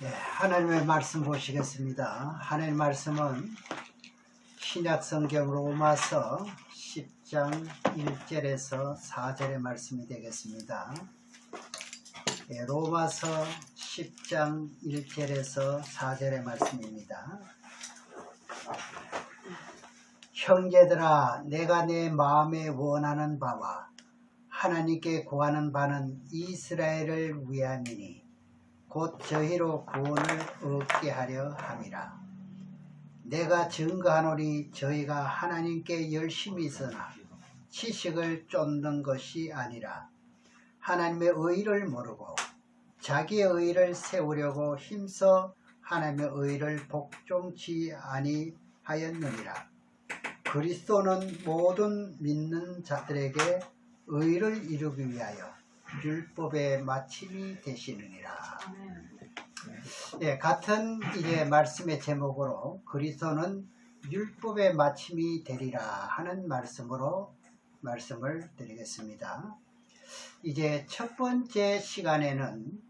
하나님의 말씀 보시겠습니다. 하나님의 말씀은 신약 성경 로마서 10장 1절에서 4절의 말씀이 되겠습니다. 로마서 10장 1절에서 4절의 말씀입니다. 형제들아, 내가 내 마음에 원하는 바와 하나님께 구하는 바는 이스라엘을 위함이니 곧 저희로 구원을 얻게 하려 함이라. 내가 증거하노니 저희가 하나님께 열심히 있으나 지식을 쫓는 것이 아니라 하나님의 의를 모르고 자기의 의를 세우려고 힘써 하나님의 의를 복종치 아니하였느니라. 그리스도는 모든 믿는 자들에게 의를 이루기 위하여 율법의 마침이 되시느니라. 같은 말씀의 제목으로 그리스도는 율법의 마침이 되리라 하는 말씀으로 말씀을 드리겠습니다. 이제 첫 번째 시간에는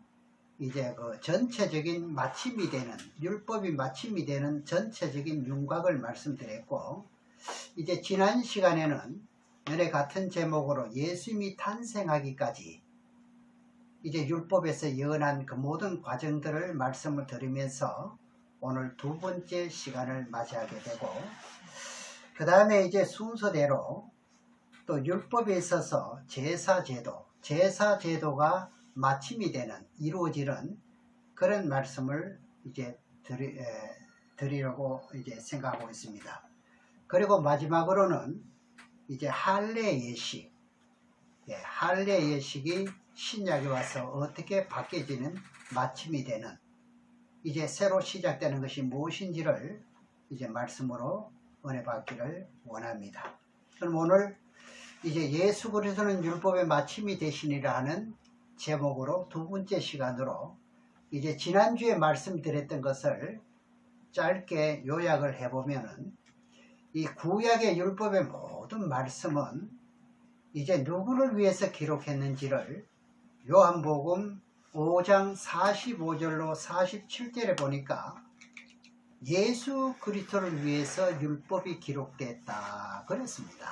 그 전체적인 마침이 되는, 율법이 마침이 되는 전체적인 윤곽을 말씀드렸고, 이제 지난 시간에는 연애 같은 제목으로 예수님이 탄생하기까지 이제 율법에서 예언한 그 모든 과정들을 말씀을 드리면서 오늘 두 번째 시간을 맞이하게 되고, 그 다음에 이제 순서대로 또 율법에 있어서 제사제도가 마침이 되는, 이루어지는 그런 말씀을 이제 드리려고 이제 생각하고 있습니다. 그리고 마지막으로는 이제 할례 예식, 할례 예식이 신약에 와서 어떻게 바뀌어지는 마침이 되는, 이제 새로 시작되는 것이 무엇인지를 이제 말씀으로 은혜 받기를 원합니다. 그럼 오늘 이제 예수 그리스도는 율법의 마침이 되시니라 하는 제목으로 두 번째 시간으로 이제 지난주에 말씀드렸던 것을 짧게 요약을 해보면은, 이 구약의 율법의 모든 말씀은 이제 누구를 위해서 기록했는지를 요한복음 5장 45절로 47절에 보니까 예수 그리스도를 위해서 율법이 기록됐다 그랬습니다.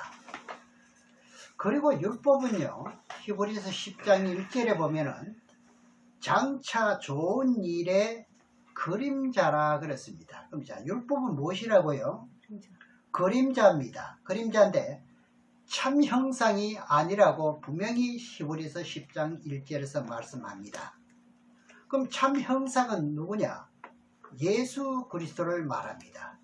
그리고 율법은요, 히브리서 10장 1절에 보면은 장차 좋은 일의 그림자라 그랬습니다. 그럼 자, 율법은 무엇이라고요? 그림자입니다. 그림자인데 참 형상이 아니라고 분명히 히브리서 10장 1절에서 말씀합니다. 그럼 참 형상은 누구냐? 예수 그리스도를 말합니다.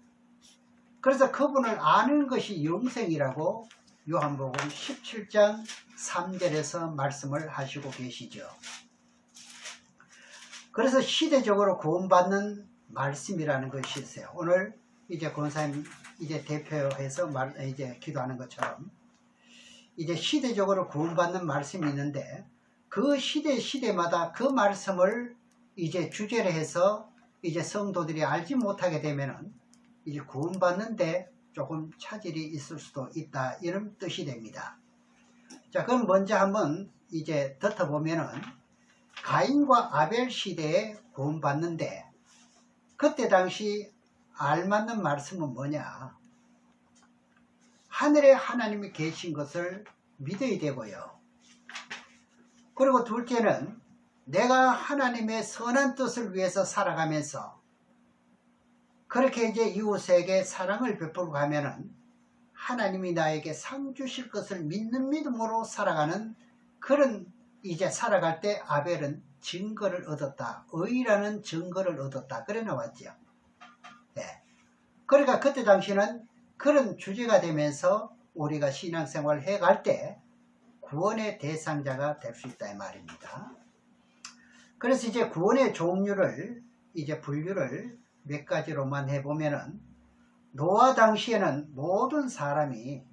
그래서 그분을 아는 것이 영생이라고 요한복음 17장 3절에서 말씀을 하시고 계시죠. 그래서 시대적으로 구원받는 말씀이라는 것이 있어요. 오늘 이제 권사님 이제 대표해서 이제 기도하는 것처럼 이제 시대적으로 구원받는 말씀이 있는데, 그 시대마다 그 말씀을 이제 주제로 해서 이제 성도들이 알지 못하게 되면은 이제 구원받는데 조금 차질이 있을 수도 있다, 이런 뜻이 됩니다. 자, 그럼 먼저 한번 이제 덧어보면은 가인과 아벨 시대에 구원받는데, 그때 당시 알맞는 말씀은 뭐냐? 하늘에 하나님이 계신 것을 믿어야 되고요. 그리고 둘째는 내가 하나님의 선한 뜻을 위해서 살아가면서 그렇게 이제 이웃에게 사랑을 베풀고 가면은 하나님이 나에게 상 주실 것을 믿는 믿음으로 살아가는, 그런 이제 살아갈 때 아벨은 증거를 얻었다, 의라는 증거를 얻었다, 그래 나왔죠. 그러니까 그때 당시는 그런 주제가 되면서 우리가 신앙생활을 해갈 때 구원의 대상자가 될 수 있다 이 말입니다. 그래서 이제 구원의 종류를 이제 분류를 몇 가지로만 해보면은, 노아 당시에는 모든 사람이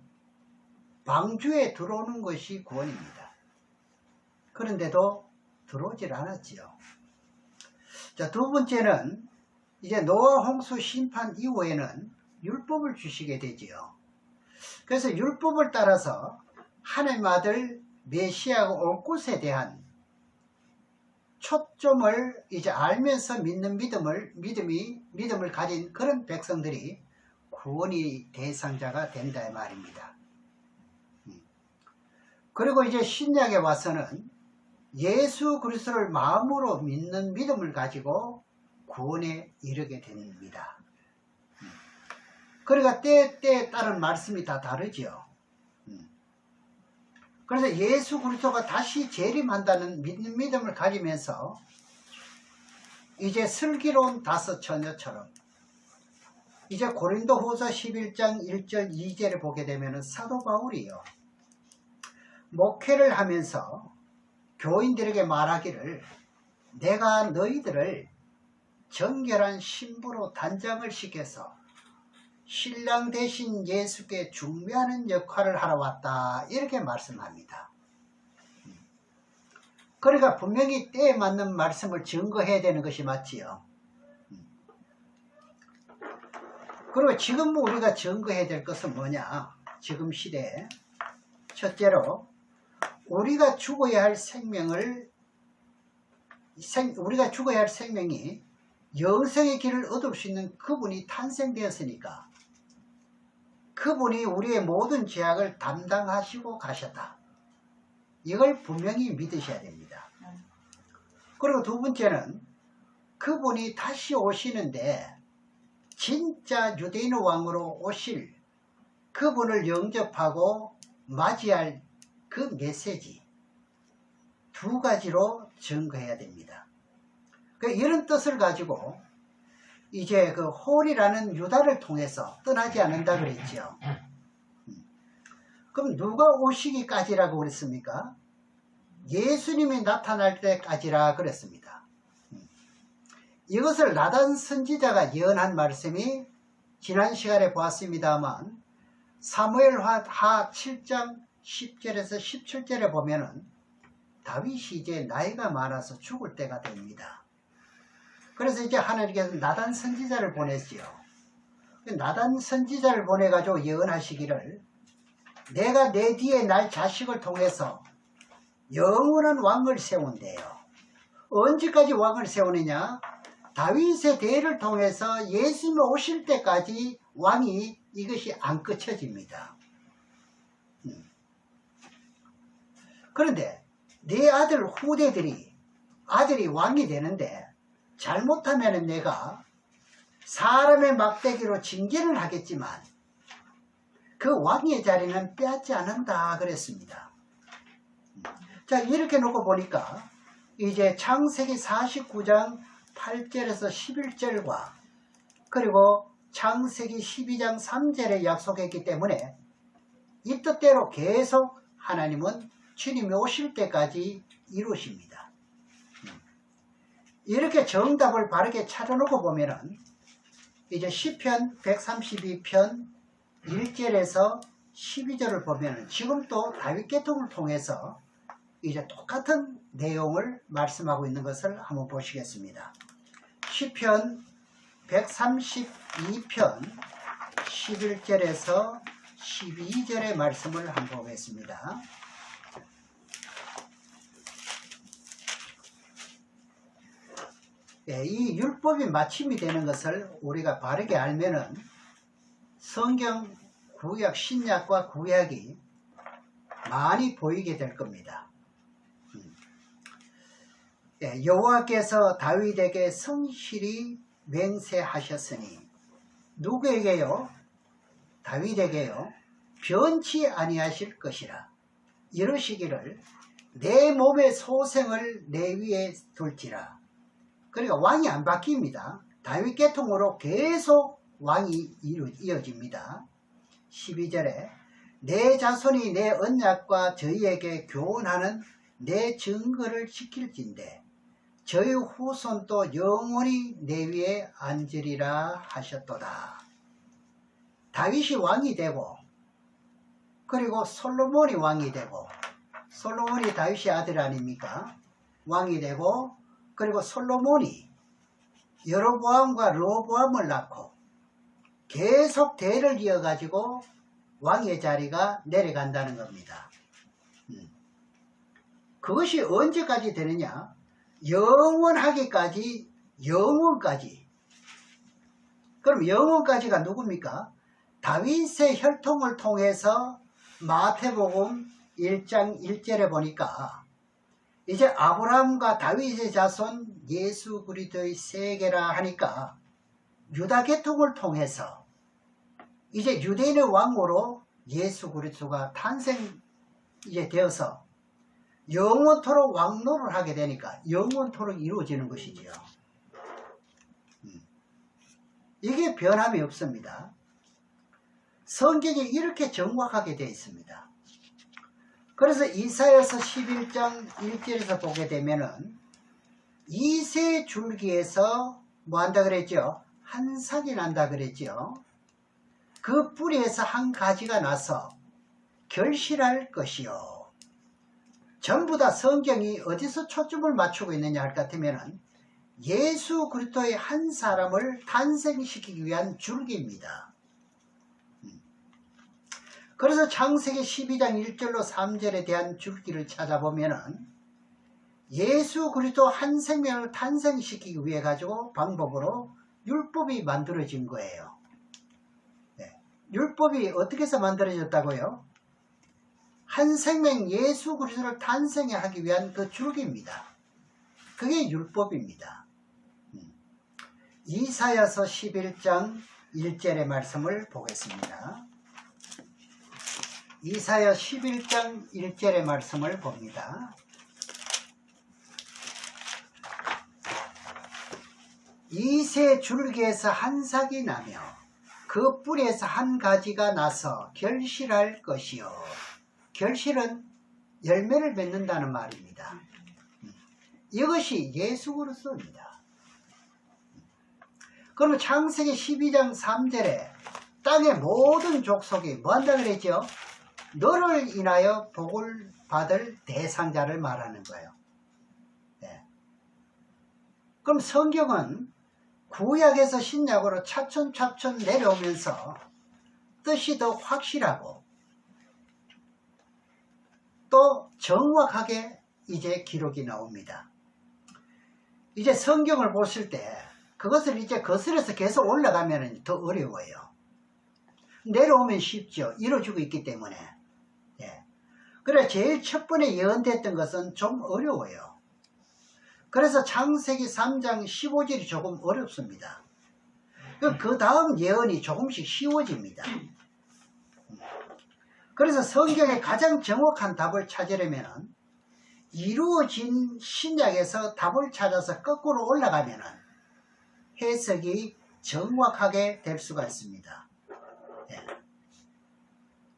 방주에 들어오는 것이 구원입니다. 그런데도 들어오질 않았지요. 자, 두 번째는 이제 노아 홍수 심판 이후에는 율법을 주시게 되지요. 그래서 율법을 따라서 하나님 아들 메시아가 올 것에 대한 초점을 이제 알면서 믿는 믿음을 가진 그런 백성들이 구원의 대상자가 된다 이 말입니다. 그리고 이제 신약에 와서는 예수 그리스도를 마음으로 믿는 믿음을 가지고 구원에 이르게 됩니다. 그러니까 때에 따른 말씀이 다 다르죠. 그래서 예수 그리스도가 다시 재림한다는 믿는 믿음을 가지면서 이제 슬기로운 다섯 처녀처럼 이제 고린도후서 11장 1절 2절을 보게 되면 사도 바울이요, 목회를 하면서 교인들에게 말하기를 내가 너희들을 정결한 신부로 단장을 시켜서 신랑 대신 예수께 중매하는 역할을 하러 왔다, 이렇게 말씀합니다. 그러니까 분명히 때에 맞는 말씀을 증거해야 되는 것이 맞지요. 그리고 지금 우리가 증거해야 될 것은 뭐냐? 지금 시대에 첫째로 우리가 죽어야 할 생명이 영생의 길을 얻을 수 있는 그분이 탄생되었으니까 그분이 우리의 모든 죄악을 담당하시고 가셨다. 이걸 분명히 믿으셔야 됩니다. 그리고 두 번째는 그분이 다시 오시는데 진짜 유대인 왕으로 오실 그분을 영접하고 맞이할 그 메시지 두 가지로 증거해야 됩니다. 이런 뜻을 가지고 이제 그 홀이라는 유다를 통해서 떠나지 않는다 그랬죠. 그럼 누가 오시기까지라고 그랬습니까? 예수님이 나타날 때까지라 그랬습니다. 이것을 나단 선지자가 예언한 말씀이 지난 시간에 보았습니다만 사무엘하 7장 10절에서 17절에 보면은 다윗이 이제 나이가 많아서 죽을 때가 됩니다. 그래서 이제 하나님께서 나단 선지자를 보냈지요. 나단 선지자를 보내가지고 예언하시기를 내가 내 뒤에 날 자식을 통해서 영원한 왕을 세운대요. 언제까지 왕을 세우느냐? 다윗의 대를 통해서 예수님이 오실 때까지 왕이 이것이 안 끝쳐집니다. 그런데 내 아들 후대들이 아들이 왕이 되는데 잘못하면 내가 사람의 막대기로 징계를 하겠지만 그 왕의 자리는 빼앗지 않는다 그랬습니다. 자, 이렇게 놓고 보니까 이제 창세기 49장 8절에서 11절과 그리고 창세기 12장 3절에 약속했기 때문에 이 뜻대로 계속 하나님은 주님이 오실 때까지 이루십니다. 이렇게 정답을 바르게 찾아놓고 보면은 이제 시편 132편 1절에서 12절을 보면은 지금 또 다윗 계통을 통해서 이제 똑같은 내용을 말씀하고 있는 것을 한번 보시겠습니다. 시편 132편 11절에서 12절의 말씀을 한번 보겠습니다. 이 율법이 마침이 되는 것을 우리가 바르게 알면은 성경 구약, 신약과 구약이 많이 보이게 될 겁니다. 여호와께서 다윗에게 성실히 맹세하셨으니 누구에게요? 다윗에게요. 변치 아니하실 것이라. 이러시기를 내 몸의 소생을 내 위에 둘지라. 그러니까 왕이 안 바뀝니다. 다윗 계통으로 계속 왕이 이어집니다. 12절에 내 자손이 내 언약과 저희에게 교훈하는 내 증거를 지킬진대 저희 후손도 영원히 내 위에 앉으리라 하셨도다. 다윗이 왕이 되고 그리고 솔로몬이 왕이 되고, 솔로몬이 다윗의 아들 아닙니까? 왕이 되고, 그리고 솔로몬이 여로보암과 르호보암을 낳고 계속 대를 이어가지고 왕의 자리가 내려간다는 겁니다. 그것이 언제까지 되느냐? 영원하기까지, 영원까지. 그럼 영원까지가 누굽니까? 다윗의 혈통을 통해서 마태복음 1장 1절에 보니까 이제 아브라함과 다윗의 자손 예수 그리스도의 세계라 하니까 유다 계통을 통해서 이제 유대인의 왕으로 예수 그리스도가 탄생 이제 되어서 영원토록 왕노를 하게 되니까 영원토록 이루어지는 것이지요. 이게 변함이 없습니다. 성경이 이렇게 정확하게 되어 있습니다. 그래서 이사야서 11장 1절에서 보게 되면은 이새 줄기에서 뭐 한다 그랬죠? 한 삭이 난다 그랬죠? 그 뿌리에서 한 가지가 나서 결실할 것이요. 전부 다 성경이 어디서 초점을 맞추고 있느냐 할 것 같으면은 예수 그리스도의 한 사람을 탄생시키기 위한 줄기입니다. 그래서 창세기 12장 1절로 3절에 대한 줄기를 찾아보면은 예수 그리스도 한 생명을 탄생시키기 위해 가지고 방법으로 율법이 만들어진 거예요. 네. 율법이 어떻게 해서 만들어졌다고요? 한 생명 예수 그리스도를 탄생하게 하기 위한 그 줄기입니다. 그게 율법입니다. 이사야서 11장 1절의 말씀을 보겠습니다. 이사야 11장 1절의 말씀을 봅니다. 이새 줄기에서 한 삭이 나며 그 뿌리에서 한 가지가 나서 결실할 것이요. 결실은 열매를 맺는다는 말입니다. 이것이 예수 그리스도입니다. 그러면 창세기 12장 3절에 땅의 모든 족속이 뭐 한다 그랬죠? 너를 인하여 복을 받을 대상자를 말하는 거예요. 네. 그럼 성경은 구약에서 신약으로 차츰차츰 내려오면서 뜻이 더 확실하고 또 정확하게 이제 기록이 나옵니다. 이제 성경을 보실 때 그것을 이제 거슬려서 계속 올라가면 더 어려워요. 내려오면 쉽죠. 이루어지고 있기 때문에. 예. 그래 제일 첫 번에 예언됐던 것은 좀 어려워요. 그래서 창세기 3장 15절이 조금 어렵습니다. 그 다음 예언이 조금씩 쉬워집니다. 그래서 성경의 가장 정확한 답을 찾으려면 이루어진 신약에서 답을 찾아서 거꾸로 올라가면 해석이 정확하게 될 수가 있습니다. 예.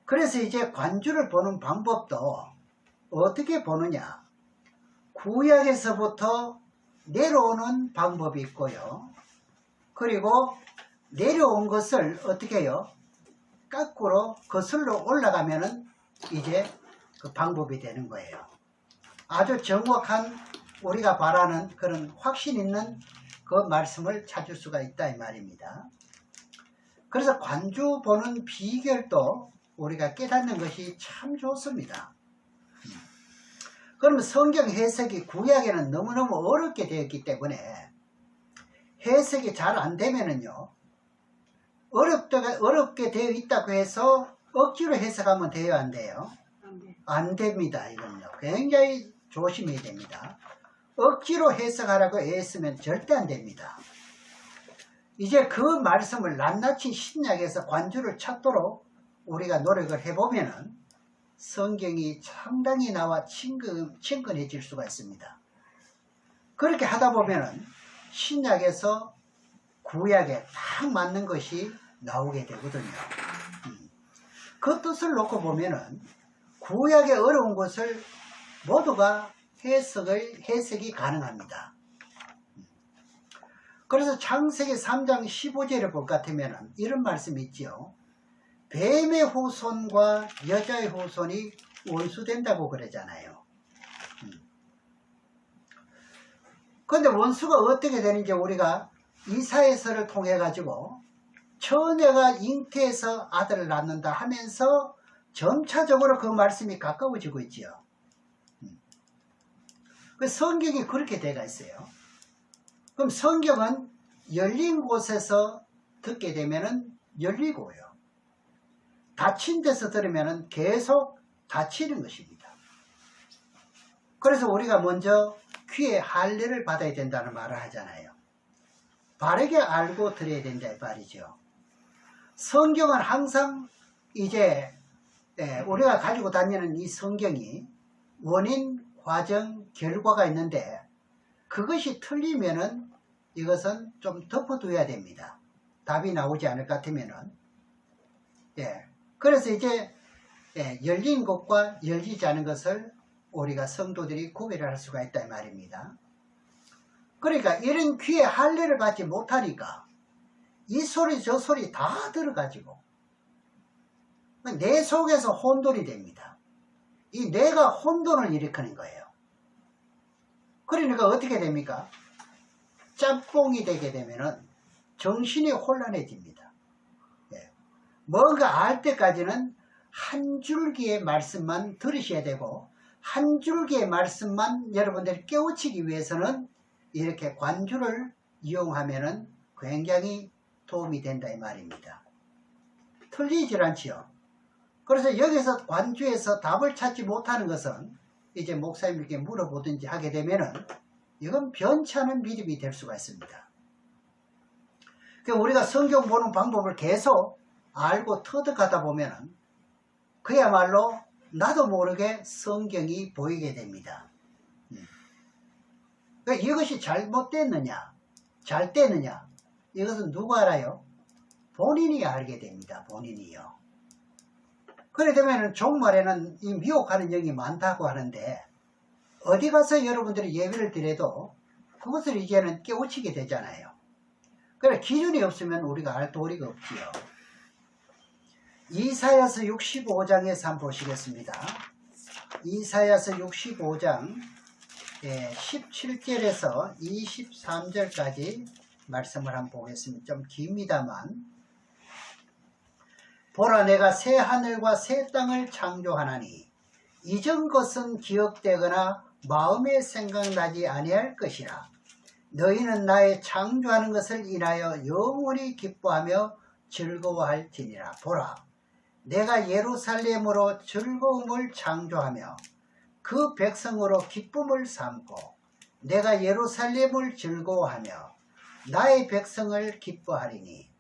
그래서 이제 관주를 보는 방법도 어떻게 보느냐? 구약에서부터 내려오는 방법이 있고요. 그리고 내려온 것을 어떻게 해요? 거꾸로 거슬러 올라가면은 이제 그 방법이 되는 거예요. 아주 정확한 우리가 바라는 그런 확신 있는 그 말씀을 찾을 수가 있다 이 말입니다. 그래서 관주 보는 비결도 우리가 깨닫는 것이 참 좋습니다. 그러면 성경 해석이 구약에는 너무너무 어렵게 되었기 때문에 해석이 잘 안 되면은요, 어렵게 되어 있다고 해서 억지로 해석하면 돼요, 안 돼요? 안 됩니다, 이건요. 굉장히 조심해야 됩니다. 억지로 해석하라고 애쓰면 절대 안 됩니다. 이제 그 말씀을 낱낱이 신약에서 관주를 찾도록 우리가 노력을 해보면은 성경이 상당히 나와 친근해질 수가 있습니다. 그렇게 하다 보면은 신약에서 구약에 딱 맞는 것이 나오게 되거든요. 그 뜻을 놓고 보면은 구약의 어려운 것을 모두가 해석이 가능합니다. 그래서 창세기 3장 15절을 볼 것 같으면 이런 말씀이 있죠. 뱀의 후손과 여자의 후손이 원수된다고 그러잖아요. 그런데 원수가 어떻게 되는지 우리가 이사야서를 통해 가지고 처녀가 잉태해서 아들을 낳는다 하면서 점차적으로 그 말씀이 가까워지고 있지요. 그 성경이 그렇게 되어 있어요. 그럼 성경은 열린 곳에서 듣게 되면은 열리고요. 닫힌 데서 들으면은 계속 닫히는 것입니다. 그래서 우리가 먼저 귀에 할례를 받아야 된다는 말을 하잖아요. 바르게 알고 들어야 된다 이 말이죠. 성경은 항상 이제 우리가 가지고 다니는 이 성경이 원인, 과정, 결과가 있는데 그것이 틀리면은 이것은 좀 덮어둬야 됩니다. 답이 나오지 않을 것 같으면은. 그래서 이제 열린 것과 열리지 않은 것을 우리가 성도들이 구별을 할 수가 있다 이 말입니다. 그러니까 이런 귀에 할례를 받지 못하니까 이 소리 저 소리 다 들어가지고 내 속에서 혼돈이 됩니다. 이 뇌가 혼돈을 일으키는 거예요. 그러니까 어떻게 됩니까? 짬뽕이 되게 되면은 정신이 혼란해집니다. 뭔가 알 때까지는 한 줄기의 말씀만 들으셔야 되고 한 줄기의 말씀만 여러분들이 깨우치기 위해서는 이렇게 관주를 이용하면은 굉장히 도움이 된다 이 말입니다. 틀리질 않지요. 그래서 여기서 관주에서 답을 찾지 못하는 것은 이제 목사님께 물어보든지 하게 되면은 이건 변치 않은 믿음이 될 수가 있습니다. 그러니까 우리가 성경 보는 방법을 계속 알고 터득하다 보면은 그야말로 나도 모르게 성경이 보이게 됩니다. 그러니까 이것이 잘못됐느냐 잘 됐느냐 이것은 누가 알아요? 본인이 알게 됩니다. 본인이요. 그래 되면 종말에는 이 미혹하는 영이 많다고 하는데 어디 가서 여러분들이 예배를 드려도 그것을 이제는 깨우치게 되잖아요. 그래 기준이 없으면 우리가 알 도리가 없지요. 이사야서 65장에서 한번 보시겠습니다. 이사야서 65장 17절에서 23절까지 말씀을 한번 보겠습니다. 좀 깁니다만 보라 내가 새 하늘과 새 땅을 창조하나니 이전 것은 기억되거나 마음에 생각나지 아니할 것이라. 너희는 나의 창조하는 것을 인하여 영원히 기뻐하며 즐거워할지니라. 보라 내가 예루살렘으로 즐거움을 창조하며 그 백성으로 기쁨을 삼고 내가 예루살렘을 즐거워하며 나의 백성을 기뻐하리니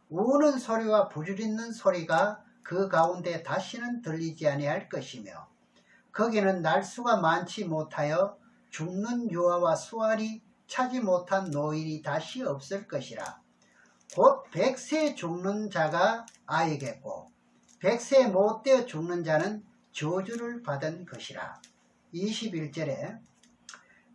우는 소리와 부르짖는 소리가 그 가운데 다시는 들리지 아니할 것이며 거기는 날수가 많지 못하여 죽는 유아와 수완이 차지 못한 노인이 다시 없을 것이라. 곧 100세 죽는 자가 아이겠고 100세 못되어 죽는 자는 저주를 받은 것이라. 21절에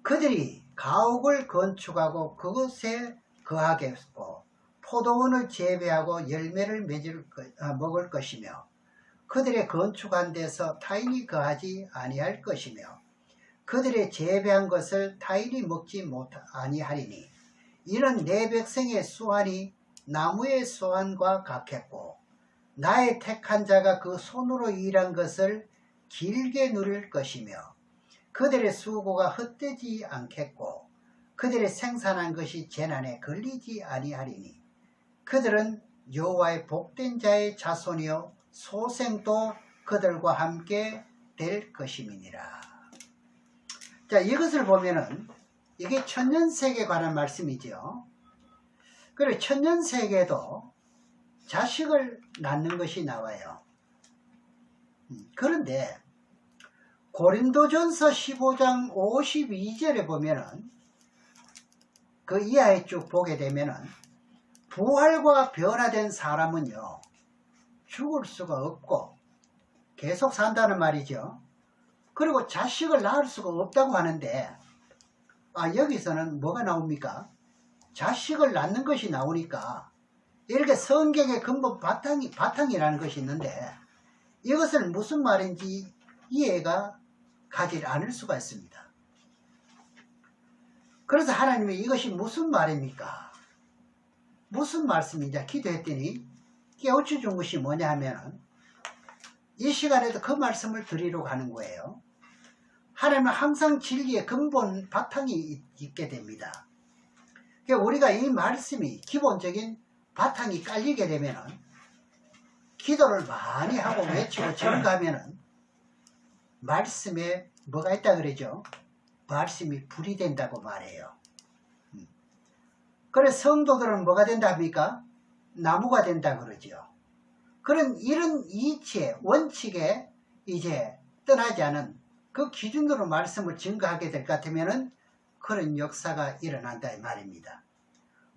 그들이 가옥을 건축하고 그곳에 거하겠고 포도원을 재배하고 열매를 먹을 것이며 그들의 건축한 데서 타인이 거하지 아니할 것이며 그들의 재배한 것을 타인이 먹지 아니하리니 이는 내 백성의 수완이 나무의 수완과 같겠고 나의 택한 자가 그 손으로 일한 것을 길게 누릴 것이며 그들의 수고가 헛되지 않겠고 그들의 생산한 것이 재난에 걸리지 아니하리니 그들은 여호와의 복된 자의 자손이요 소생도 그들과 함께 될 것임이니라. 자, 이것을 보면은 이게 천년세계에 관한 말씀이죠. 그리고 천년세계에도 자식을 낳는 것이 나와요. 그런데 고린도전서 15장 52절에 보면은 그 이하에 쭉 보게 되면은 부활과 변화된 사람은요 죽을 수가 없고 계속 산다는 말이죠. 그리고 자식을 낳을 수가 없다고 하는데 여기서는 뭐가 나옵니까? 자식을 낳는 것이 나오니까 이렇게 성경의 근본 바탕이라는 것이 있는데 이것을 무슨 말인지 이해가 가지 않을 수가 있습니다. 그래서 하나님이 이것이 무슨 말입니까? 무슨 말씀인지 기도했더니 깨우쳐 준 것이 뭐냐 하면 이 시간에도 그 말씀을 드리려고 하는 거예요. 하나님은 항상 진리의 근본 바탕이 있게 됩니다. 그러니까 우리가 이 말씀이 기본적인 바탕이 깔리게 되면은 기도를 많이 하고 외치고 증거하면은 말씀에 뭐가 있다 그러죠? 말씀이 불이 된다고 말해요. 그래서 성도들은 뭐가 된다 합니까? 나무가 된다 그러죠. 그런 이런 이치에 원칙에 이제 떠나지 않은 그 기준으로 말씀을 증거하게 될 것 같으면은 그런 역사가 일어난다 이 말입니다.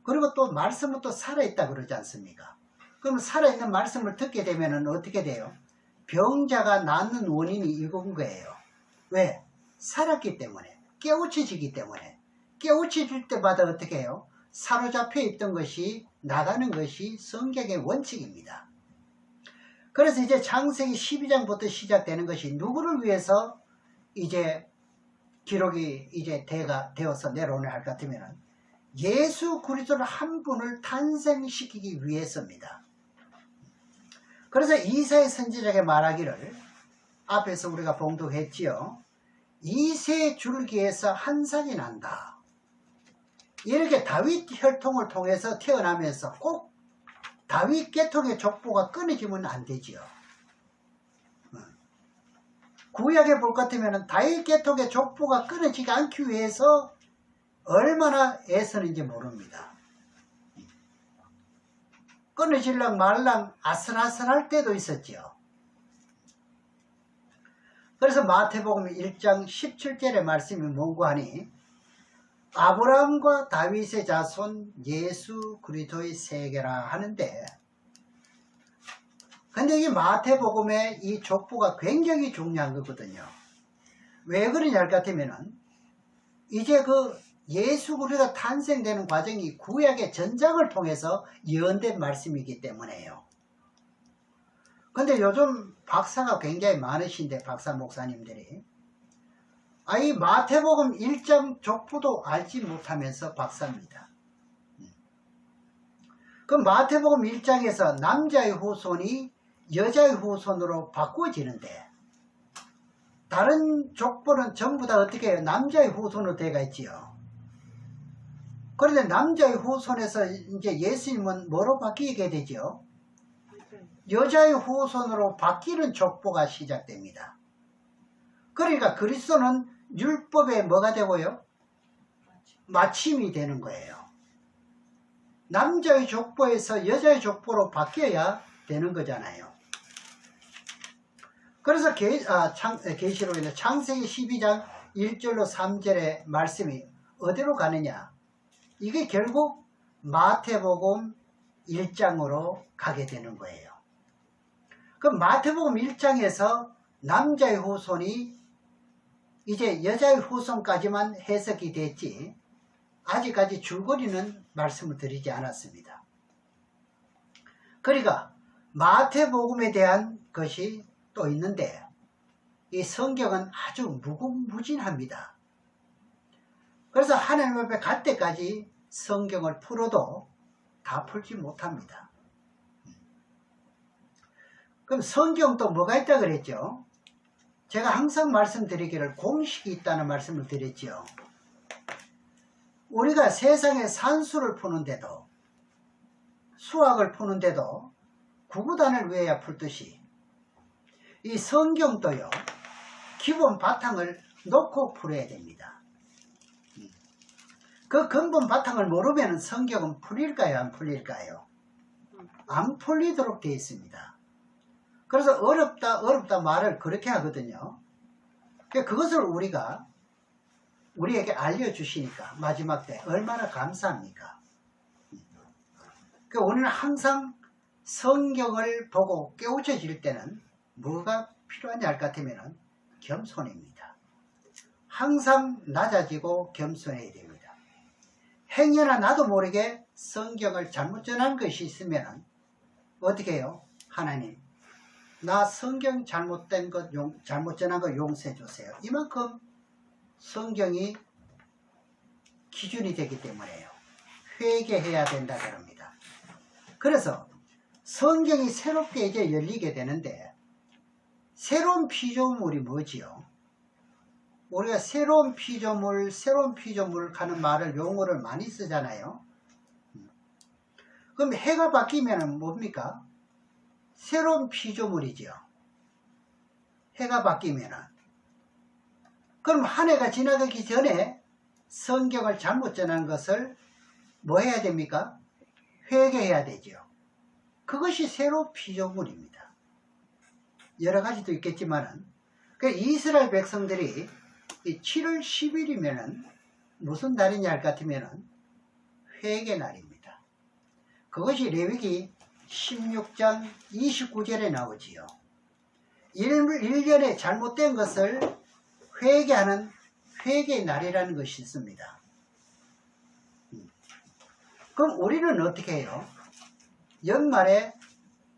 그리고 또 말씀은 또 살아있다 그러지 않습니까? 그럼 살아있는 말씀을 듣게 되면은 어떻게 돼요? 병자가 낫는 원인이 이건 거예요. 왜? 살았기 때문에, 깨우쳐지기 때문에. 깨우쳐질 때마다 어떻게 해요? 사로잡혀 있던 것이 나가는 것이 성경의 원칙입니다. 그래서 이제 창세기 12장부터 시작되는 것이 누구를 위해서 이제 기록이 이제 되어서 내려오는 할 것 같으면 예수 그리스도를 한 분을 탄생시키기 위해서입니다. 그래서 이사야 선지자가 말하기를 앞에서 우리가 봉독했지요. 이새 줄기에서 한 살이 난다. 이렇게 다윗 혈통을 통해서 태어나면서 꼭 다윗 계통의 족보가 끊어지면 안 되지요. 구약에 볼 것 같으면 다윗 계통의 족보가 끊어지지 않기 위해서 얼마나 애쓰는지 모릅니다. 끊어질랑 말랑 아슬아슬할 때도 있었죠. 그래서 마태복음 1장 17절의 말씀이 뭔고 하니 아브라함과 다윗의 자손 예수 그리스도의 세계라 하는데, 근데 이 마태복음의 이 족보가 굉장히 중요한 거거든요. 왜 그러냐 할 것 같으면은 이제 그 예수 그리스도가 탄생되는 과정이 구약의 전장을 통해서 예언된 말씀이기 때문에요. 근데 요즘 박사가 굉장히 많으신데, 박사 목사님들이 이 마태복음 1장 족보도 알지 못하면서 박사입니다. 그 마태복음 1장에서 남자의 후손이 여자의 후손으로 바꾸어지는데, 다른 족보는 전부 다 어떻게 해요? 남자의 후손으로 되어 있지요. 그런데 남자의 후손에서 이제 예수님은 뭐로 바뀌게 되죠? 여자의 후손으로 바뀌는 족보가 시작됩니다. 그러니까 그리스도는 율법에 뭐가 되고요? 마침이 되는 거예요. 남자의 족보에서 여자의 족보로 바뀌어야 되는 거잖아요. 그래서 계시록에는 창세기 12장 1절로 3절의 말씀이 어디로 가느냐? 이게 결국 마태복음 1장으로 가게 되는 거예요. 그럼 마태복음 1장에서 남자의 후손이 이제 여자의 후손까지만 해석이 됐지 아직까지 줄거리는 말씀을 드리지 않았습니다. 그러니까 마태복음에 대한 것이 또 있는데, 이 성경은 아주 무궁무진합니다. 그래서 하나님 앞에 갈 때까지 성경을 풀어도 다 풀지 못합니다. 그럼 성경도 뭐가 있다 그랬죠? 제가 항상 말씀드리기를 공식이 있다는 말씀을 드렸죠. 우리가 세상의 산수를 푸는데도, 수학을 푸는데도 구구단을 외워야 풀듯이 이 성경도요, 기본 바탕을 놓고 풀어야 됩니다. 그 근본 바탕을 모르면 성경은 풀릴까요? 안 풀릴까요? 안 풀리도록 되어 있습니다. 그래서 어렵다 말을 그렇게 하거든요. 그것을 우리에게 알려주시니까 마지막 때 얼마나 감사합니까? 우리는 항상 성경을 보고 깨우쳐질 때는 뭐가 필요하냐 할 것 같으면 겸손입니다. 항상 낮아지고 겸손해야 됩니다. 행여나 나도 모르게 성경을 잘못 전한 것이 있으면 어떻게 해요? 하나님, 나 성경 잘못 전한 거 용서해 주세요. 이만큼 성경이 기준이 되기 때문에요. 회개해야 된다 그럽니다. 그래서 성경이 새롭게 이제 열리게 되는데, 새로운 피조물이 뭐지요? 우리가 새로운 피조물 하는 말을 용어를 많이 쓰잖아요. 그럼 해가 바뀌면 뭡니까? 새로운 피조물이죠. 해가 바뀌면은. 그럼 한 해가 지나가기 전에 성경을 잘못 전한 것을 뭐 해야 됩니까? 회개해야 되죠. 그것이 새로운 피조물입니다. 여러 가지도 있겠지만은, 그 이스라엘 백성들이 7월 10일이면은 무슨 날이냐 할 것 같으면은 회개 날입니다. 그것이 레위기 16장 29절에 나오지요. 1년에 잘못된 것을 회개하는 회개의 날이라는 것이 있습니다. 그럼 우리는 어떻게 해요? 연말에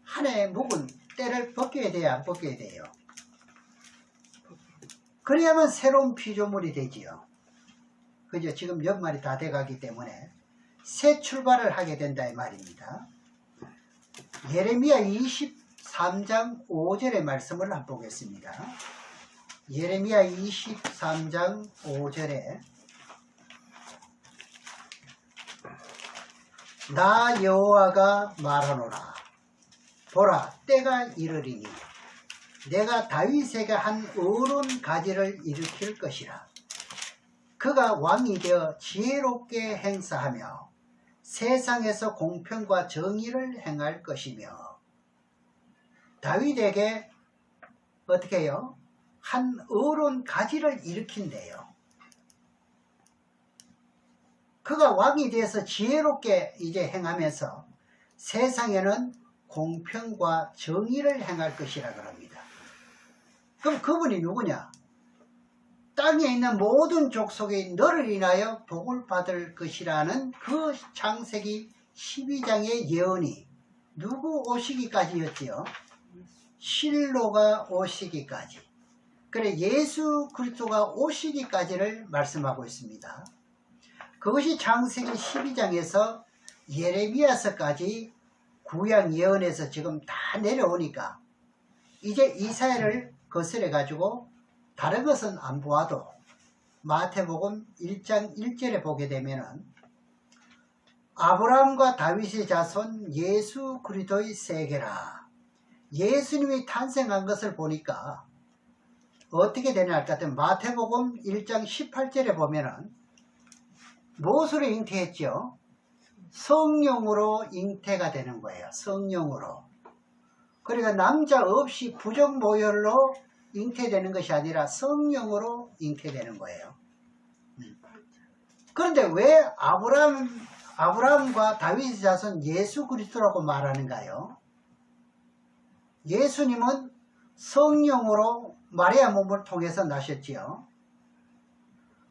한 해 묵은 때를 벗겨야 돼요? 안 벗겨야 돼요? 그래야만 새로운 피조물이 되지요. 그죠? 지금 연말이 다 돼가기 때문에 새 출발을 하게 된다 이 말입니다. 예레미야 23장 5절의 말씀을 한번 보겠습니다. 예레미야 23장 5절에 나 여호와가 말하노라. 보라, 때가 이르리니 내가 다윗에게 한 의로운 가지를 일으킬 것이라. 그가 왕이 되어 지혜롭게 행사하며 세상에서 공평과 정의를 행할 것이며. 다윗에게 어떻게 해요? 한 의로운 가지를 일으킨대요. 그가 왕이 되어서 지혜롭게 이제 행하면서 세상에는 공평과 정의를 행할 것이라 그럽니다. 그럼 그분이 누구냐? 땅에 있는 모든 족속이 너를 인하여 복을 받을 것이라는 그 창세기 12장의 예언이 누구 오시기까지였지요? 실로가 오시기까지. 그래, 예수 그리스도가 오시기까지를 말씀하고 있습니다. 그것이 창세기 12장에서 예레미야서까지 구약 예언에서 지금 다 내려오니까 이제 이사야를 거슬러 가지고 다른 것은 안 보아도 마태복음 1장 1절에 보게 되면은 아브라함과 다윗의 자손 예수 그리스도의 세계라. 예수님이 탄생한 것을 보니까 어떻게 되냐 할 것 같으면 마태복음 1장 18절에 보면은 무엇으로 잉태했죠? 성령으로 잉태가 되는 거예요. 성령으로. 그러니까 남자 없이 부정모혈로 잉태되는 것이 아니라 성령으로 잉태되는 거예요. 그런데 왜 아브라함과 다윗의 자손 예수 그리스도라고 말하는가요? 예수님은 성령으로 마리아 몸을 통해서 나셨지요.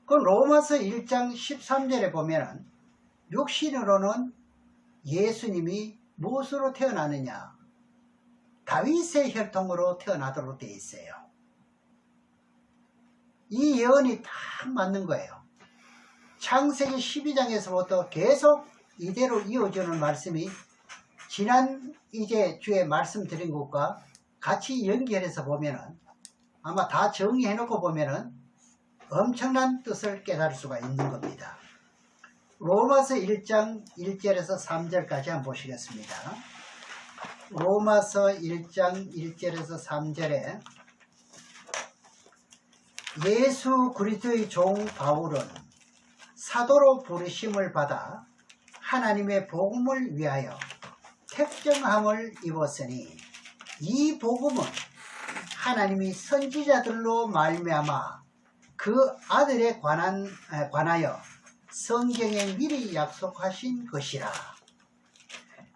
그 로마서 1장 13절에 보면 육신으로는 예수님이 무엇으로 태어나느냐? 다윗의 혈통으로 태어나도록 되어 있어요. 이 예언이 다 맞는 거예요. 창세기 12장에서부터 계속 이대로 이어지는 말씀이 지난 이제 주에 말씀드린 것과 같이 연결해서 보면은 아마 다 정리해 놓고 보면은 엄청난 뜻을 깨달을 수가 있는 겁니다. 로마서 1장 1절에서 3절까지 한번 보시겠습니다. 로마서 1장 1절에서 3절에 예수 그리스도의 종 바울은 사도로 부르심을 받아 하나님의 복음을 위하여 택정함을 입었으니 이 복음은 하나님이 선지자들로 말미암아 그 아들에 관하여 성경에 미리 약속하신 것이라.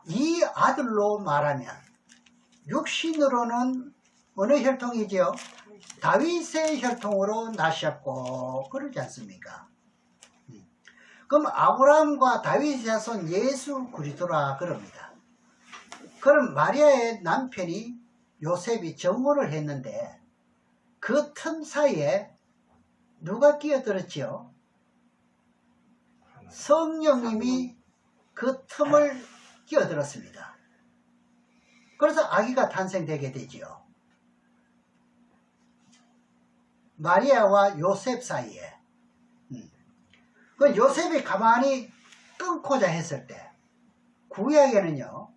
이 아들로 말하면 육신으로는 어느 혈통이지요? 다윗의 혈통으로 나셨고 그러지 않습니까? 그럼 아브라함과 다윗의 자손 예수 그리스도라 그럽니다. 그럼 마리아의 남편이 요셉이 정혼을 했는데 그 틈 사이에 누가 끼어들었지요? 성령님이 그 틈을 끼어들었습니다. 그래서 아기가 탄생되게 되지요. 마리아와 요셉 사이에. 그 요셉이 가만히 끊고자 했을 때 구약에는요,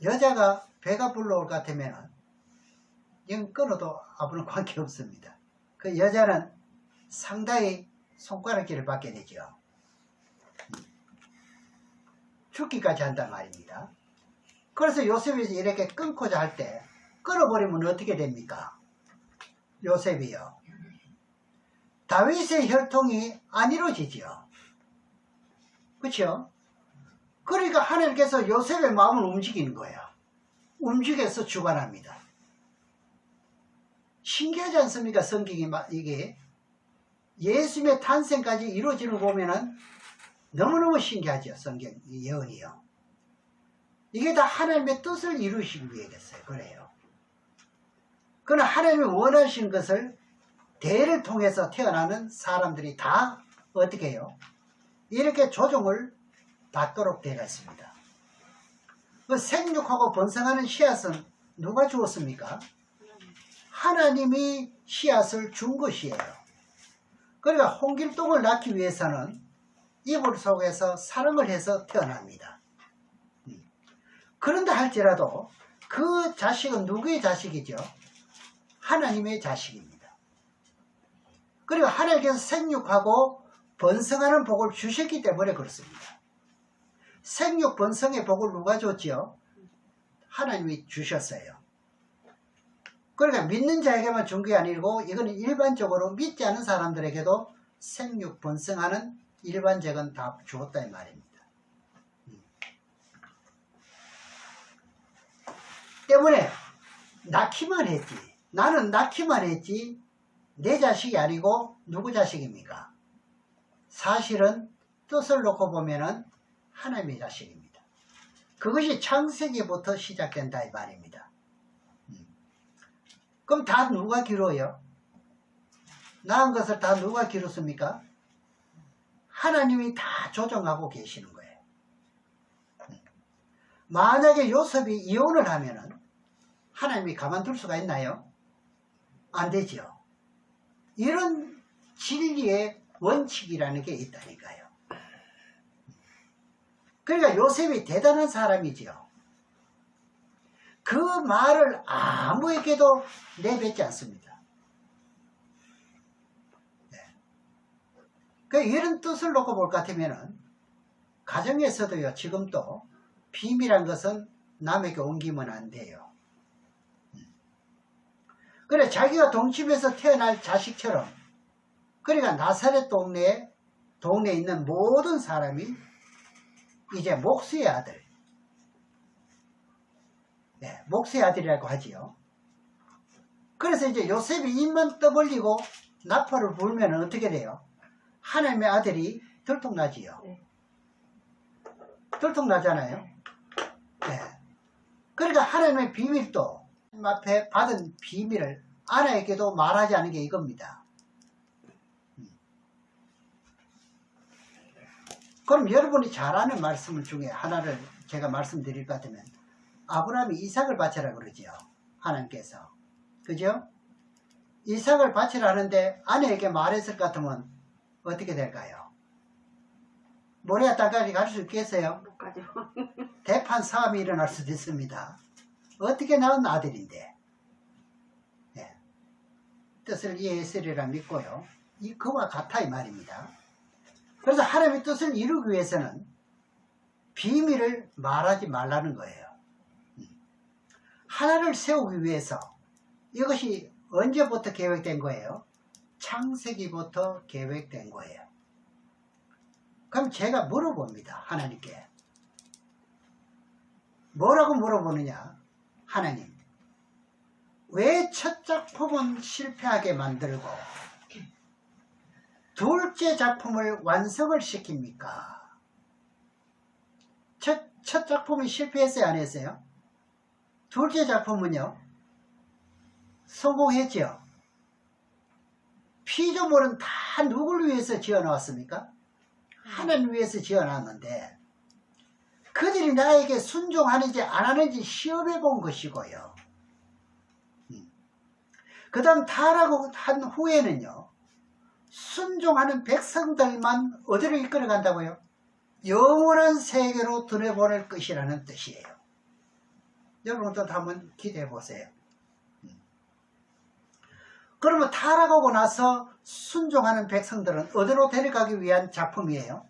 여자가 배가 불러올 것 같으면 이건 끊어도 아무런 관계 없습니다. 그 여자는 상당히 손가락질을 받게 되죠. 죽기까지 한단 말입니다. 그래서 요셉이 이렇게 끊고자 할 때 끊어버리면 어떻게 됩니까? 요셉이요, 다윗의 혈통이 안 이루어지죠. 그렇죠? 그러니까 하나님께서 요셉의 마음을 움직이는 거예요. 움직여서 주관합니다. 신기하지 않습니까? 성경이 이게 예수님의 탄생까지 이루어지는 거 보면은 너무너무 신기하죠. 성경 예언이요. 이게 다 하나님의 뜻을 이루시기 위해겠어요. 그래요. 그러나 하나님이 원하신 것을 대를 통해서 태어나는 사람들이 다 어떻게 해요? 이렇게 조종을 받도록 되어 있습니다. 그 생육하고 번성하는 씨앗은 누가 주었습니까? 하나님이 씨앗을 준 것이에요. 그러니까 홍길동을 낳기 위해서는 이불 속에서 사랑을 해서 태어납니다. 그런데 할지라도 그 자식은 누구의 자식이죠? 하나님의 자식입니다. 그리고 하나님께서 생육하고 번성하는 복을 주셨기 때문에 그렇습니다. 생육 번성의 복을 누가 줬지요? 하나님이 주셨어요. 그러니까 믿는 자에게만 준 게 아니고 이거는 일반적으로 믿지 않은 사람들에게도 생육 번성하는 일반적은 다 주었다 이 말입니다. 때문에 낳기만 했지, 나는 낳기만 했지 내 자식이 아니고 누구 자식입니까? 사실은 뜻을 놓고 보면은 하나님의 자식입니다. 그것이 창세기부터 시작된다 이 말입니다. 그럼 다 누가 기루어요? 낳은 것을 다 누가 기rus습니까? 하나님이 다 조정하고 계시는 거예요. 만약에 요셉이 이혼을 하면은 하나님이 가만둘 수가 있나요? 안 되죠. 이런 진리의 원칙이라는 게 있다니까요. 그러니까 요셉이 대단한 사람이죠. 그 말을 아무에게도 내뱉지 않습니다. 네. 이런 뜻을 놓고 볼 것 같으면은 가정에서도요, 지금도 비밀한 것은 남에게 옮기면 안 돼요. 그래, 자기가 동집에서 태어날 자식처럼, 그러니까 나사렛 동네에 있는 모든 사람이 이제 목수의 아들, 네, 목수의 아들이라고 하지요. 그래서 이제 요셉이 입만 떠벌리고 나팔을 불면 어떻게 돼요? 하나님의 아들이 들통나지요. 들통나잖아요. 네. 그러니까 하나님의 비밀도 하나님 앞에 받은 비밀을 아내에게도 말하지 않은 게 이겁니다. 그럼 여러분이 잘 아는 말씀 중에 하나를 제가 말씀드릴 것 같으면 아브라함이 이삭을 바치라 그러지요. 하나님께서. 그죠? 이삭을 바치라 하는데 아내에게 말했을 것 같으면 어떻게 될까요? 모리아 땅까지 갈 수 있겠어요? 못 가죠. 대판 싸움이 일어날 수도 있습니다. 어떻게 낳은 아들인데. 네. 뜻을 이해했으리라 믿고요. 그와 같아 이 말입니다. 그래서 하나님의 뜻을 이루기 위해서는 비밀을 말하지 말라는 거예요. 하나를 세우기 위해서 이것이 언제부터 계획된 거예요? 창세기부터 계획된 거예요. 그럼 제가 물어봅니다. 하나님께. 뭐라고 물어보느냐? 하나님, 왜 첫 작품은 실패하게 만들고 둘째 작품을 완성을 시킵니까? 첫 작품이 실패했어요? 안 했어요? 둘째 작품은요? 성공했죠? 피조물은 다 누굴 위해서 지어놓았습니까? 하나님 위해서 지어놨는데 그들이 나에게 순종하는지 안 하는지 시험해 본 것이고요. 그 다음 타락한 후에는요, 순종하는 백성들만 어디로 이끌어 간다고요? 영원한 세계로 들여보낼 것이라는 뜻이에요. 여러분도 한번 기대해 보세요. 그러면 타락하고 나서 순종하는 백성들은 어디로 데려가기 위한 작품이에요?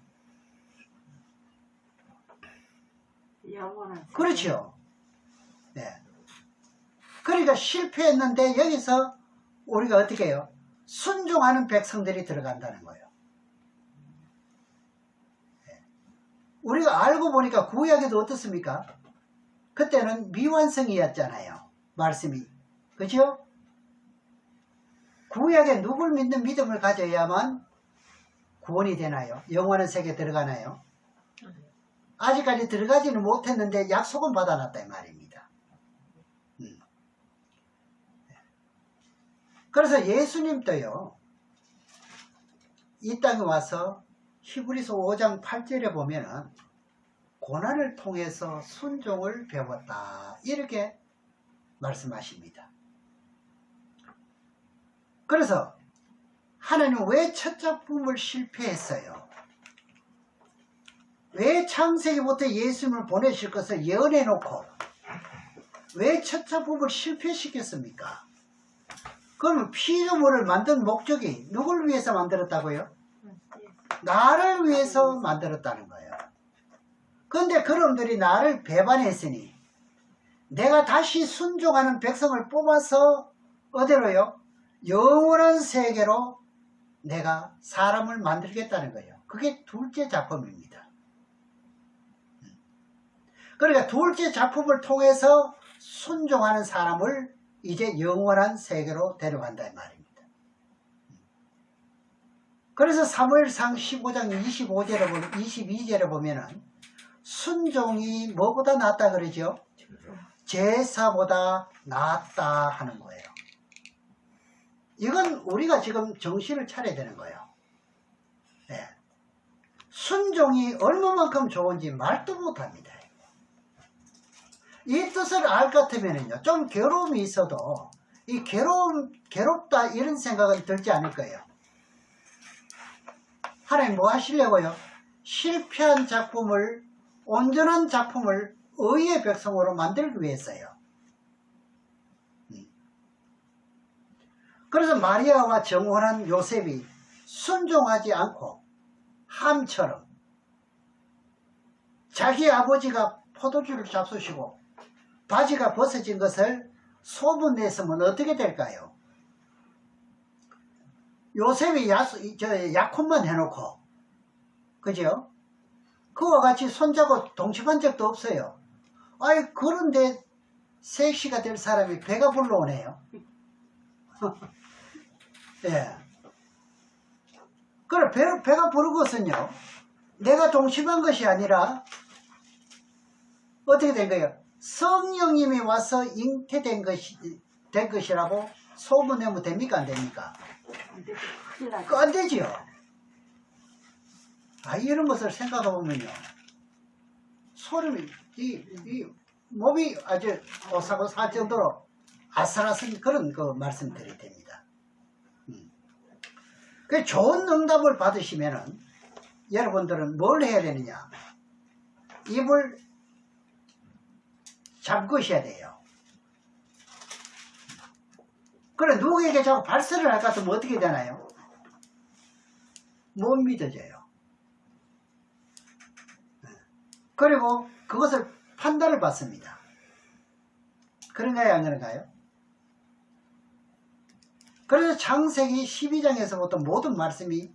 영원한 세계. 그렇죠. 네. 그러니까 실패했는데 여기서 우리가 어떻게 해요? 순종하는 백성들이 들어간다는 거예요. 네. 우리가 알고 보니까 구약에도 어떻습니까? 그때는 미완성이었잖아요. 말씀이. 그죠? 구약에 누굴 믿는 믿음을 가져야만 구원이 되나요? 영원한 세계에 들어가나요? 아직까지 들어가지는 못했는데 약속은 받아놨다 이 말입니다. 그래서 예수님도요, 이 땅에 와서 히브리서 5장 8절에 보면은 고난을 통해서 순종을 배웠다 이렇게 말씀하십니다. 그래서 하나님은 왜 첫 작품을 실패했어요? 왜 창세기부터 예수님을 보내실 것을 예언해놓고 왜 첫 작품을 실패시켰습니까? 그러면 피조물을 만든 목적이 누굴 위해서 만들었다고요? 나를 위해서 만들었다는 거예요. 그런데 그놈들이 나를 배반했으니 내가 다시 순종하는 백성을 뽑아서 어디로요? 영원한 세계로 내가 사람을 만들겠다는 거예요. 그게 둘째 작품입니다. 그러니까 둘째 작품을 통해서 순종하는 사람을 이제 영원한 세계로 데려간다 이 말입니다. 그래서 사무엘상 15장 22절에 보면은 순종이 뭐보다 낫다 그러죠? 제사보다 낫다 하는 거예요. 이건 우리가 지금 정신을 차려야 되는 거예요. 네. 순종이 얼마만큼 좋은지 말도 못합니다. 이 뜻을 알 것 같으면요, 좀 괴로움이 있어도 이 괴롭다 이런 생각은 들지 않을 거예요. 하나님 뭐 하시려고요? 실패한 작품을, 온전한 작품을 의의 백성으로 만들기 위해서요. 그래서 마리아와 정혼한 요셉이 순종하지 않고 함처럼 자기 아버지가 포도주를 잡수시고 바지가 벗어진 것을 소문냈으면 어떻게 될까요? 요셉이 약혼만 해놓고, 그죠? 그와 같이 손잡고 동침한 적도 없어요. 아이, 그런데 섹시가 될 사람이 배가 불러오네요. 예. 그래, 배가 부른 것은요, 내가 동침한 것이 아니라, 어떻게 된 거예요? 성령님이 와서 잉태된 것이라고 소문내면 됩니까? 안 됩니까? 안 되지요. 이런 것을 생각해 보면요, 소름이, 이 몸이 아주 오사고사할 정도로 아슬아슬 그런 그 말씀드릴 됩니다. 그 좋은 응답을 받으시면은 여러분들은 뭘 해야 되느냐? 입을 잠그셔야 돼요. 그래, 누구에게 자꾸 발설을 할 것 같으면 어떻게 되나요? 못 믿어져요. 그리고 그것을 판단을 받습니다. 그런가요, 안 그런가요? 그래서 창세기 12장에서부터 모든 말씀이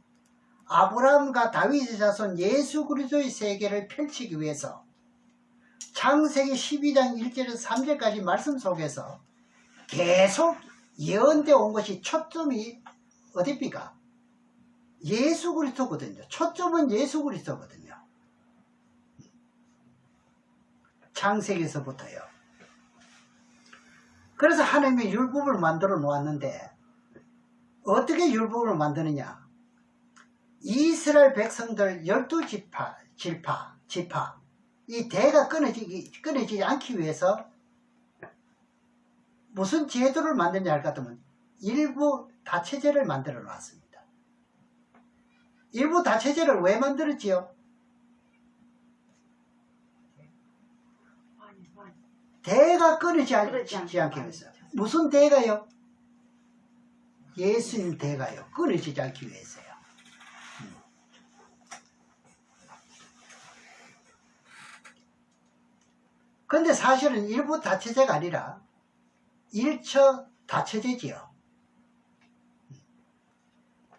아브라함과 다윗의 자손 예수 그리스도의 세계를 펼치기 위해서 창세기 12장 1절에서 3절까지 말씀 속에서 계속 예언되어 온 것이 초점이 어딥니까? 예수 그리스도거든요. 초점은 예수 그리스도거든요. 창세기에서부터요. 그래서 하나님이 율법을 만들어 놓았는데 어떻게 율법을 만드느냐? 이스라엘 백성들 12지파 이 대가 끊어지지 않기 위해서 무슨 제도를 만드냐 할 것 같으면 일부 다체제를 만들어 놨습니다. 일부 다체제를 왜 만들었지요? 대가 끊이지 않기 위해서. 무슨 대가요? 예수님 대가요. 끊어지지 않기 위해서요. 근데 사실은 일부 다체제가 아니라 일처 다체제지요.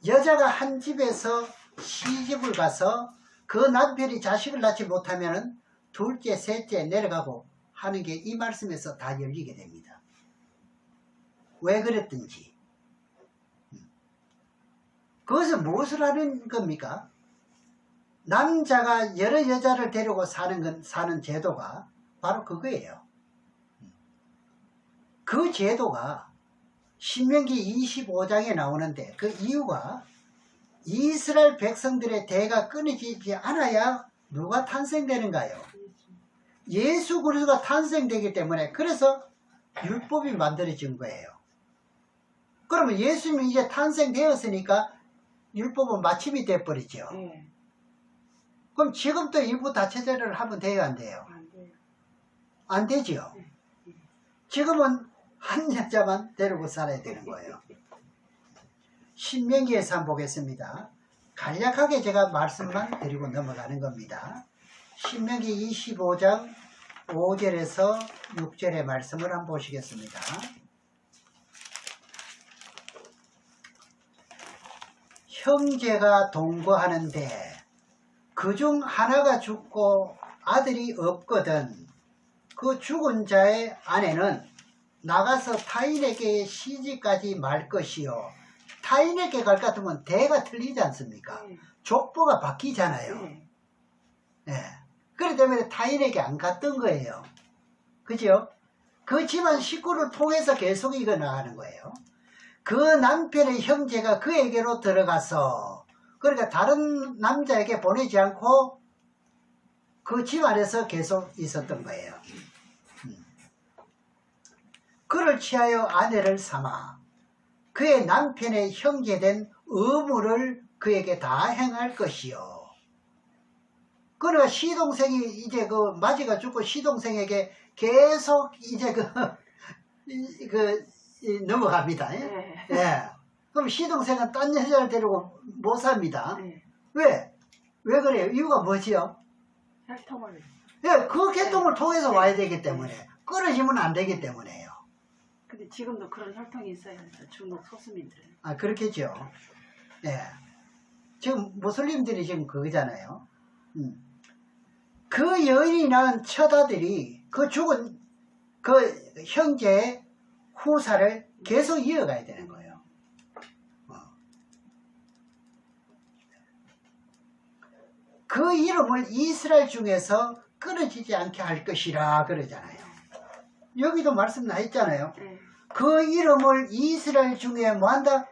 여자가 한 집에서 시집을 가서 그 남편이 자식을 낳지 못하면 둘째, 셋째 내려가고 하는 게 이 말씀에서 다 열리게 됩니다. 왜 그랬든지. 그것은 무엇을 하는 겁니까? 남자가 여러 여자를 데리고 사는 제도가 바로 그거예요. 그 제도가 신명기 25장에 나오는데 그 이유가 이스라엘 백성들의 대가 끊어지지 않아야 누가 탄생되는가요? 예수 그리스도가 탄생되기 때문에 그래서 율법이 만들어진 거예요. 그러면 예수님이 이제 탄생되었으니까 율법은 마침이 돼버리죠. 그럼 지금도 일부 다체제를 하면 돼요, 안 돼요? 안 되죠. 지금은 한 여자만 데리고 살아야 되는 거예요. 신명기에서 한번 보겠습니다. 간략하게 제가 말씀만 드리고 넘어가는 겁니다. 신명기 25장 5절에서 6절의 말씀을 한번 보시겠습니다. 형제가 동거하는데 그중 하나가 죽고 아들이 없거든 그 죽은 자의 아내는 나가서 타인에게 시집까지 말 것이요. 타인에게 갈 것 같으면 대가 틀리지 않습니까? 족보가 바뀌잖아요. 네. 그렇기 때문에 타인에게 안 갔던 거예요. 그죠? 그 집안 식구를 통해서 계속 이거 나가는 거예요. 그 남편의 형제가 그에게로 들어가서 그러니까 다른 남자에게 보내지 않고 그 집안에서 계속 있었던 거예요. 그를 취하여 아내를 삼아 그의 남편의 형제된 의무를 그에게 다 행할 것이요. 그러니까 시동생이 이제 그 마지가 죽고 시동생에게 계속 이제 넘어갑니다. 예. 그럼 시동생은 딴 여자를 데리고 못 삽니다. 왜? 왜 그래요? 이유가 뭐지요? 혈통을. 예, 그 계통을 통해서 와야 되기 때문에 끊어지면 안 되기 때문에요. 근데 지금도 그런 혈통이 있어요. 중국 소수민들은. 아, 그렇겠죠. 예. 지금 무슬림들이 지금 그거잖아요. 그 여인이 낳은 처자들이 그 죽은 그 형제의 후사를 계속 이어가야 되는 거예요. 그 이름을 이스라엘 중에서 끊어지지 않게 할 것이라 그러잖아요. 여기도 말씀 나 있잖아요. 그 이름을 이스라엘 중에 뭐한다?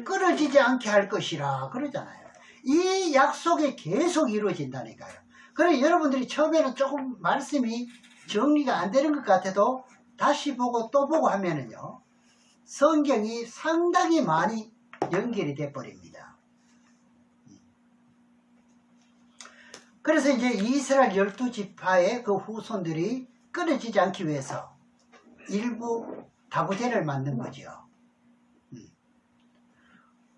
끊어지지 않게 할 것이라 그러잖아요. 이 약속이 계속 이루어진다니까요. 그래 여러분들이 처음에는 조금 말씀이 정리가 안 되는 것 같아도 다시 보고 또 보고 하면은요 성경이 상당히 많이 연결이 돼 버립니다. 그래서 이제 이스라엘 12지파의 그 후손들이 끊어지지 않기 위해서 일부 다구제를 만든 거죠.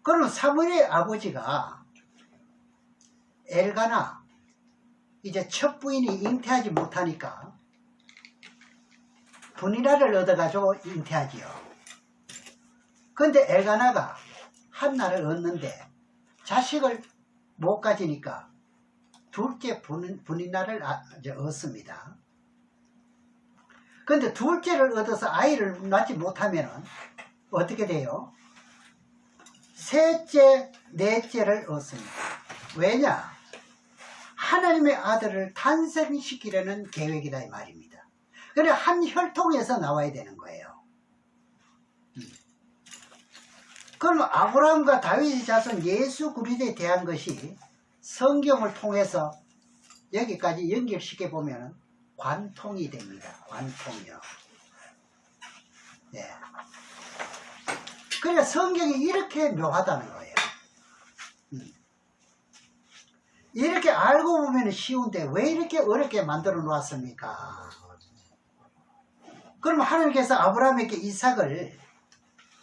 그러면 사무엘의 아버지가 엘가나 이제 첫 부인이 잉태하지 못하니까 분이라를 얻어가지고 잉태하지요. 그런데 엘가나가 한나를 얻는데 자식을 못 가지니까 둘째 분이라를 얻습니다. 그런데 둘째를 얻어서 아이를 낳지 못하면 어떻게 돼요? 셋째, 넷째를 얻습니다. 왜냐? 하나님의 아들을 탄생시키려는 계획이다 이 말입니다. 그래 한 혈통에서 나와야 되는 거예요. 그럼 아브라함과 다윗의 자손 예수 그리스도에 대한 것이 성경을 통해서 여기까지 연결시켜 보면 관통이 됩니다. 관통이요. 네. 그러니까 성경이 이렇게 묘하다는 거예요. 이렇게 알고 보면 쉬운데 왜 이렇게 어렵게 만들어 놓았습니까? 그럼 하나님께서 아브라함에게 이삭을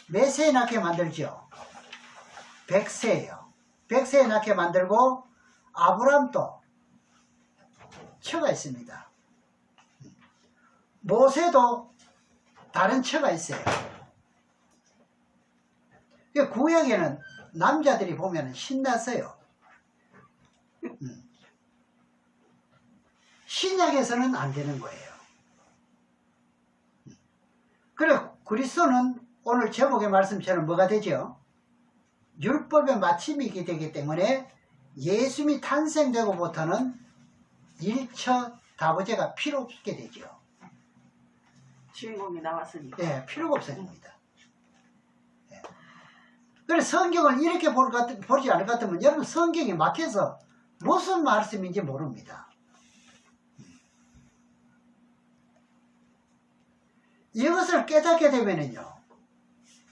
몇 세에 낳게 만들죠? 100세예요. 100세에 낳게 만들고 아브라함도 처가 있습니다. 모세도 다른 처가 있어요. 구약에는 남자들이 보면 신났어요. 신약에서는 안 되는 거예요. 그래 그리스도는 오늘 제목의 말씀처럼 뭐가 되죠? 율법의 마침이게 되기 때문에 예수님이 탄생되고부터는 일처 다부제가 필요 없게 되죠. 주인공이 나왔으니까. 예, 필요가 없어집니다. 예. 그래서 성경을 이렇게 보지 않을 것 같으면 여러분 성경이 막혀서 무슨 말씀인지 모릅니다. 이것을 깨닫게 되면은요,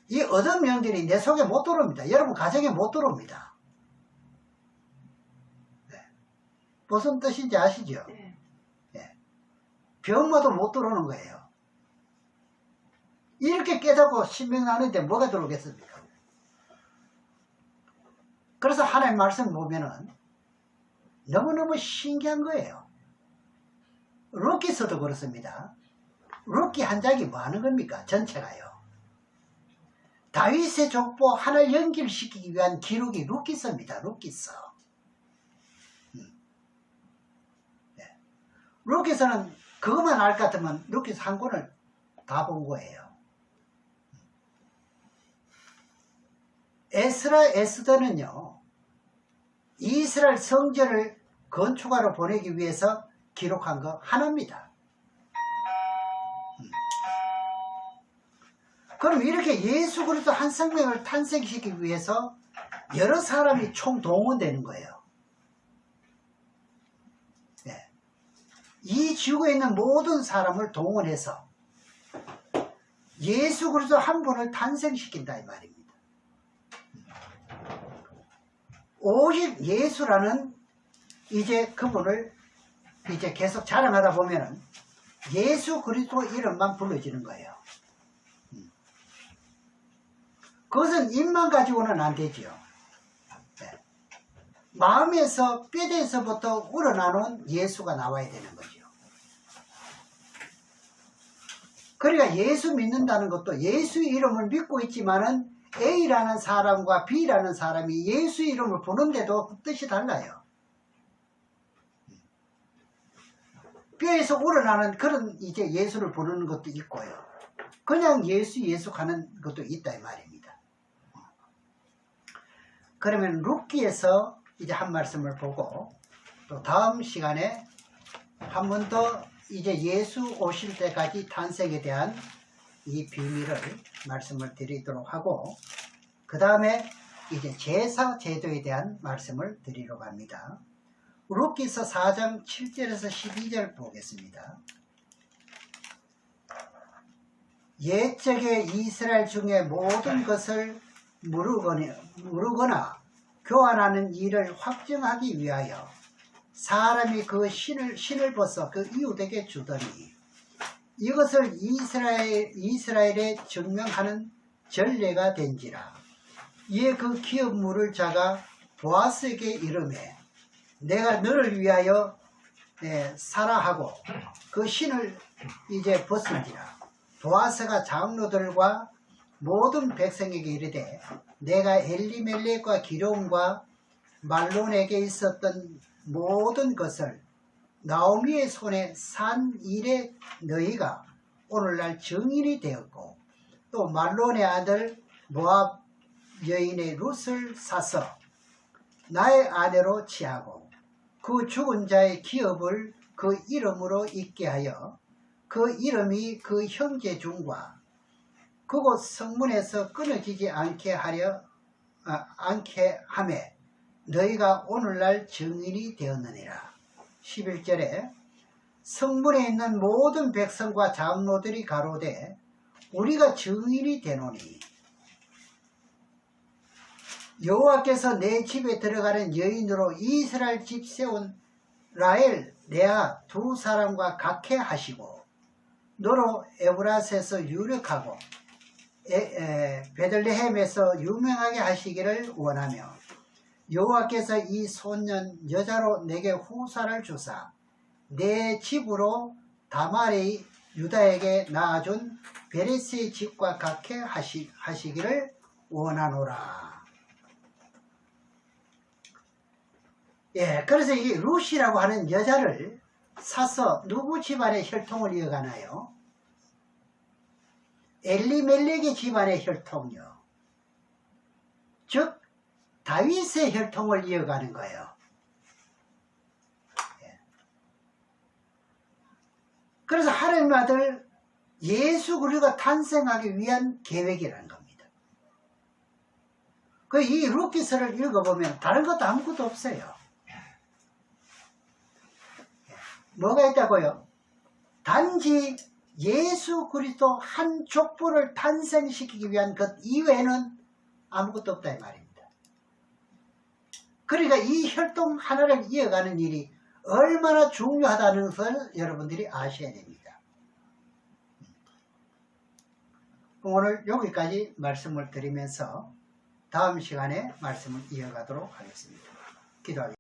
이 얻은 영들이 내 속에 못 들어옵니다. 여러분 가정에 못 들어옵니다. 네. 무슨 뜻인지 아시죠? 네. 네. 병마도 못 들어오는 거예요. 이렇게 깨닫고 신명하는데 뭐가 들어오겠습니까? 그래서 하나님 말씀 보면은 너무너무 신기한 거예요. 루키서도 그렇습니다. 루키 한 장이 뭐 하는 겁니까? 전체가요. 다윗의 족보 하나 연결시키기 위한 기록이 루키서입니다. 루키서. 네. 루키서는 그것만 알 것 같으면 루키서 한 권을 다 본 거예요. 에스더는요, 이스라엘 성전을 건축하러 보내기 위해서 기록한 거 하나입니다. 그럼 이렇게 예수 그리스도 한 생명을 탄생시키기 위해서 여러 사람이 총동원되는 거예요. 네. 이 지구에 있는 모든 사람을 동원해서 예수 그리스도 한 분을 탄생시킨다 이 말입니다. 오직 예수라는 이제 그분을 이제 계속 자랑하다 보면은 예수 그리스도 이름만 불러지는 거예요. 그것은 입만 가지고는 안 되지요. 네. 마음에서 뼈대에서부터 우러나온 예수가 나와야 되는 거죠. 그러니까 예수 믿는다는 것도 예수 이름을 믿고 있지만은 A라는 사람과 B라는 사람이 예수 이름을 부르는데도 뜻이 달라요. 뼈에서 우러나는 그런 이제 예수를 부르는 것도 있고요. 그냥 예수 가는 것도 있다 이 말입니다. 그러면 룻기에서 이제 한 말씀을 보고 또 다음 시간에 한 번 더 이제 예수 오실 때까지 탄생에 대한 이 비밀을 말씀을 드리도록 하고 그 다음에 이제 제사 제도에 대한 말씀을 드리려고 합니다. 룻기서 4장 7절에서 12절 보겠습니다. 옛적에 이스라엘 중에 모든 것을 무르거나 교환하는 일을 확정하기 위하여 사람이 그 신을 벗어 그 이웃에게 주더니 이것을 이스라엘에 증명하는 전례가 된지라. 이에 그 기업 물을 자가 보아스에게 이르매 내가 너를 위하여 사라 하고 그 신을 이제 벗은지라. 보아스가 장로들과 모든 백성에게 이르되 내가 엘리멜렉과 기럯과 말론에게 있었던 모든 것을 나오미의 손에 산 일에 너희가 오늘날 증인이 되었고 또 말론의 아들 모압 여인의 룻을 사서 나의 아내로 취하고 그 죽은 자의 기업을 그 이름으로 있게 하여 그 이름이 그 형제 중과 그곳 성문에서 끊어지지 않게 하매 너희가 오늘날 증인이 되었느니라. 11절에 성문에 있는 모든 백성과 장로들이 가로되 우리가 증인이 되노니 여호와께서 내 집에 들어가는 여인으로 이스라엘 집 세운 라엘, 레아 두 사람과 같게 하시고 너로 에브라스에서 유력하고 베들레헴에서 유명하게 하시기를 원하며 여호와께서 이 소년 여자로 내게 후사를 주사 내 집으로 다말이 유다에게 낳아준 베레스의 집과 같게 하시기를 원하노라. 예, 그래서 이 룻이라고 하는 여자를 사서 누구 집안의 혈통을 이어가나요? 엘리멜렉의 집안의 혈통이요. 즉 다윗의 혈통을 이어가는 거예요. 예. 그래서 하나님의 아들 예수 그리스도가 탄생하기 위한 계획이라는 겁니다. 그 이 룻기서를 읽어보면 다른 것도 아무것도 없어요. 뭐가 있다고요? 단지 예수 그리스도 한 족보를 탄생시키기 위한 것 이외에는 아무것도 없다 이 말입니다. 그러니까 이 혈통 하나를 이어가는 일이 얼마나 중요하다는 것을 여러분들이 아셔야 됩니다. 오늘 여기까지 말씀을 드리면서 다음 시간에 말씀을 이어가도록 하겠습니다. 기도하겠습니다.